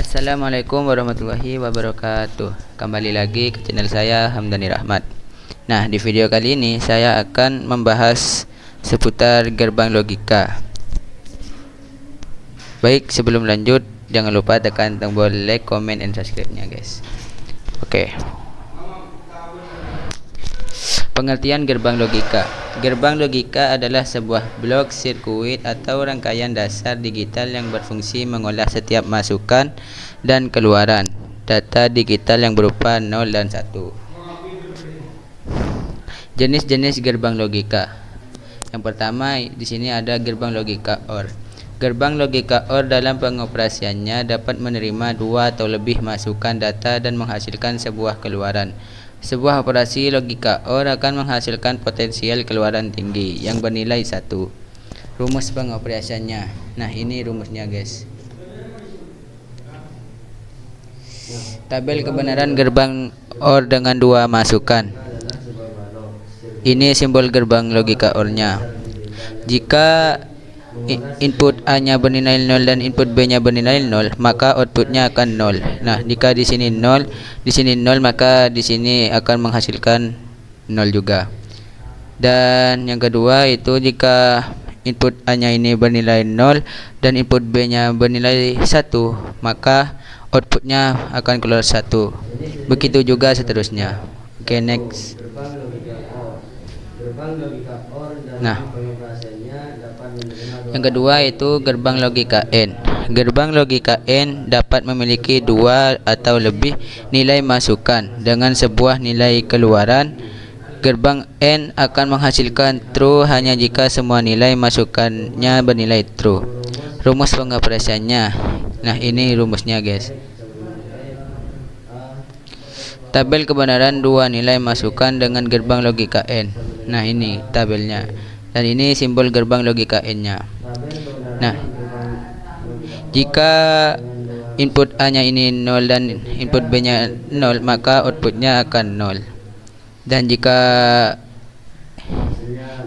Assalamualaikum warahmatullahi wabarakatuh. Kembali lagi ke channel saya, Hamdani Rahmat. Nah, di video kali ini saya akan membahas seputar gerbang logika. Baik, sebelum lanjut jangan lupa tekan tombol like, comment, and subscribe-nya guys. Oke. Pengertian gerbang logika. Gerbang logika adalah sebuah blok sirkuit atau rangkaian dasar digital yang berfungsi mengolah setiap masukan dan keluaran data digital yang berupa 0 dan 1. Jenis-jenis gerbang logika. Yang pertama di sini ada gerbang logika OR. Gerbang logika OR dalam pengoperasiannya dapat menerima dua atau lebih masukan data dan menghasilkan sebuah keluaran. Sebuah operasi logika OR akan menghasilkan potensial keluaran tinggi yang bernilai 1. Rumus pengoperasiannya. Nah, ini rumusnya guys. Tabel kebenaran gerbang OR dengan dua masukan. Ini simbol gerbang logika OR-nya. Jika input A-nya bernilai 0 dan input B-nya bernilai 0, maka outputnya akan 0. Nah, jika di sini 0, di sini 0, maka di sini akan menghasilkan 0 juga. Dan yang kedua itu jika input A-nya ini bernilai 0 dan input B-nya bernilai 1, maka outputnya akan keluar 1. Begitu juga seterusnya. Oke, next. Nah, yang kedua itu gerbang logika AND. Gerbang logika AND dapat memiliki dua atau lebih nilai masukan dengan sebuah nilai keluaran. Gerbang AND akan menghasilkan true hanya jika semua nilai masukannya bernilai true. Rumus pengoperasiannya. Nah, ini rumusnya guys. Tabel kebenaran dua nilai masukan dengan gerbang logika AND. Nah, ini tabelnya. Dan ini simbol gerbang logika AND-nya. Nah, jika input A-nya ini 0 dan input B-nya 0, maka outputnya akan 0. Dan jika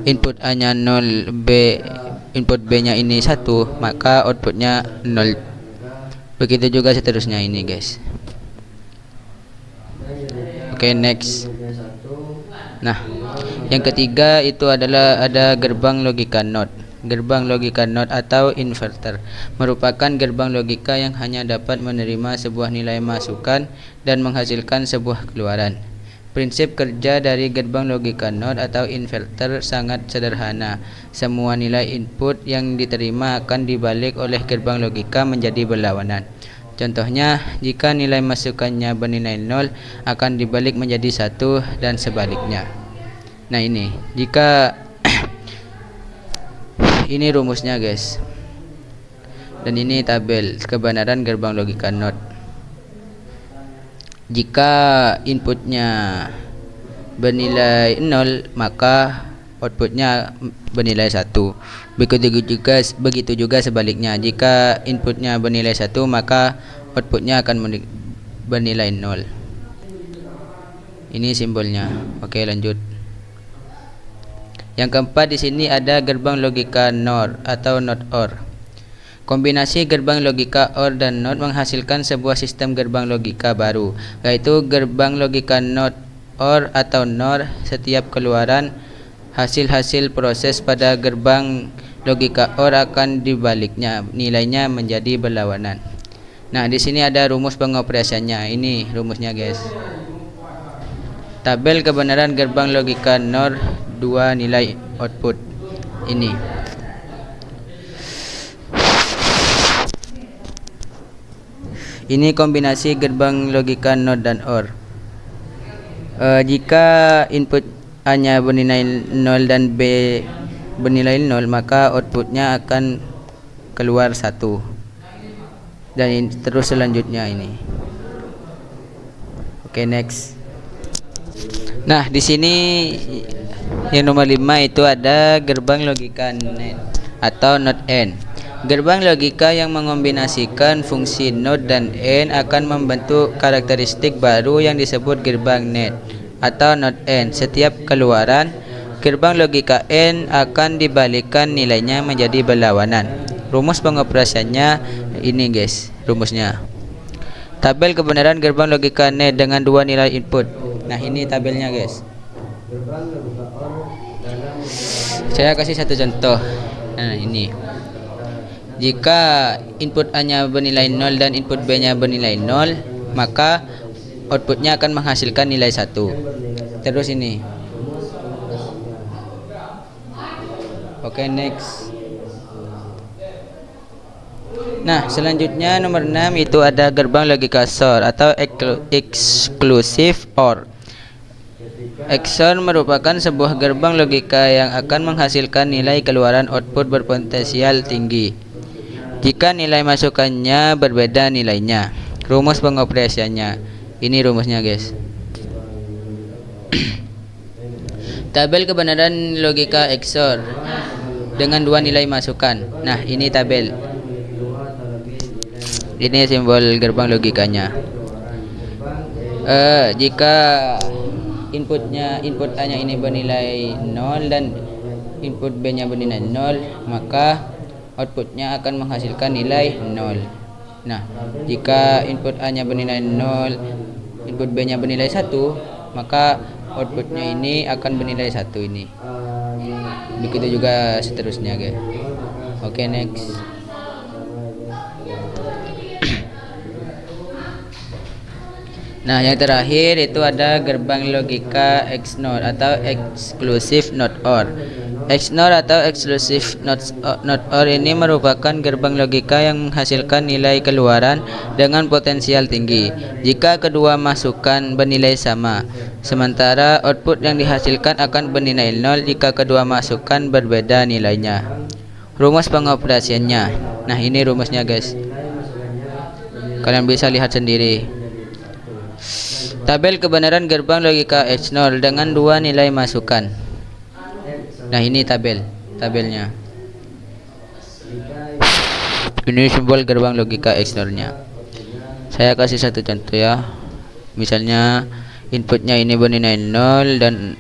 input A-nya 0, input B-nya ini 1, maka outputnya 0. Begitu juga seterusnya ini guys. Oke, next. Nah, yang ketiga itu adalah ada gerbang logika NOT. Gerbang logika NOT atau inverter merupakan gerbang logika yang hanya dapat menerima sebuah nilai masukan dan menghasilkan sebuah keluaran. Prinsip kerja dari gerbang logika NOT atau inverter sangat sederhana. Semua nilai input yang diterima akan dibalik oleh gerbang logika menjadi berlawanan. Contohnya, jika nilai masukannya bernilai 0 akan dibalik menjadi 1 dan sebaliknya. Nah, ini jika ini rumusnya guys. Dan ini tabel kebenaran gerbang logika NOT. Jika inputnya bernilai 0, maka outputnya bernilai 1. Begitu juga sebaliknya. Jika inputnya bernilai 1, maka outputnya akan bernilai 0. Ini simbolnya. Oke, lanjut. Yang keempat di sini ada gerbang logika NOR atau NOT OR. Kombinasi gerbang logika OR dan NOT menghasilkan sebuah sistem gerbang logika baru, yaitu gerbang logika NOT OR atau NOR. Setiap keluaran hasil proses pada gerbang logika OR akan dibaliknya, nilainya menjadi berlawanan. Nah, di sini ada rumus pengoperasiannya. Ini rumusnya guys. Tabel kebenaran gerbang logika NOR dua nilai output. Ini kombinasi gerbang logika NOT dan OR. Jika input A-nya bernilai 0 dan B bernilai 0, maka outputnya akan keluar 1. Dan terus selanjutnya ini. Oke, next. Nah, di sini yang nomor 5 itu ada gerbang logika NAND atau NOT AND. Gerbang logika yang mengombinasikan fungsi NOT dan AND akan membentuk karakteristik baru yang disebut gerbang NAND atau NOT AND. Setiap keluaran gerbang logika AND akan dibalikkan nilainya menjadi berlawanan. Rumus pengoperasiannya ini guys, rumusnya. Tabel kebenaran gerbang logika NAND dengan dua nilai input. Nah, ini tabelnya, guys. Saya kasih satu contoh. Nah, ini. Jika input A-nya bernilai 0 dan input B-nya bernilai 0, maka outputnya akan menghasilkan nilai 1. Terus ini. Oke, next. Nah, selanjutnya nomor 6 itu ada gerbang logika XOR atau exclusive OR. XOR merupakan sebuah gerbang logika yang akan menghasilkan nilai keluaran output berpotensial tinggi jika nilai masukannya berbeda nilainya. Rumus pengoperasiannya. Ini rumusnya, guys. Tabel kebenaran logika XOR dengan dua nilai masukan. Nah, ini tabel. Ini simbol gerbang logikanya. Jika input A-nya ini bernilai 0 dan input B-nya bernilai 0, maka outputnya akan menghasilkan nilai 0. Nah, jika input A-nya bernilai 0, input B-nya bernilai 1, maka outputnya ini akan bernilai 1 ini. Begitu juga seterusnya, guys. Oke, next. Nah, yang terakhir itu ada gerbang logika XNOR atau Exclusive Not OR. XNOR atau Exclusive Not OR ini merupakan gerbang logika yang menghasilkan nilai keluaran dengan potensial tinggi jika kedua masukan bernilai sama, sementara output yang dihasilkan akan bernilai 0 jika kedua masukan berbeda nilainya. Rumus pengoperasiannya. Nah, ini rumusnya, guys. Kalian bisa lihat sendiri. Tabel kebenaran gerbang logika XNOR dengan dua nilai masukan. Nah, ini tabelnya. Ini simbol gerbang logika XNOR-nya. Saya kasih satu contoh ya. Misalnya inputnya ini bernilai 0 dan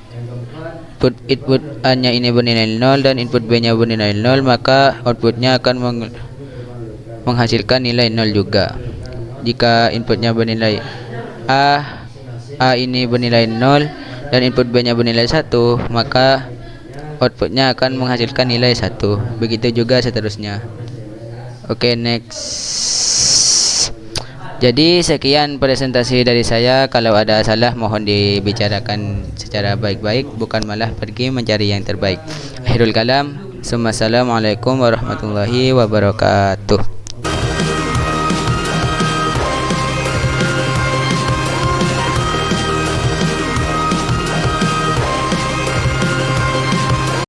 input A-nya ini bernilai 0 dan input B-nya bernilai 0, maka outputnya akan menghasilkan nilai 0 juga. Jika inputnya bernilai A ini bernilai 0 dan input B-nya bernilai 1, maka outputnya akan menghasilkan nilai 1. Begitu juga seterusnya. Oke, next. Jadi sekian presentasi dari saya. Kalau ada salah mohon dibicarakan secara baik-baik, bukan malah pergi mencari yang terbaik. Akhirul kalam. Assalamualaikum warahmatullahi wabarakatuh.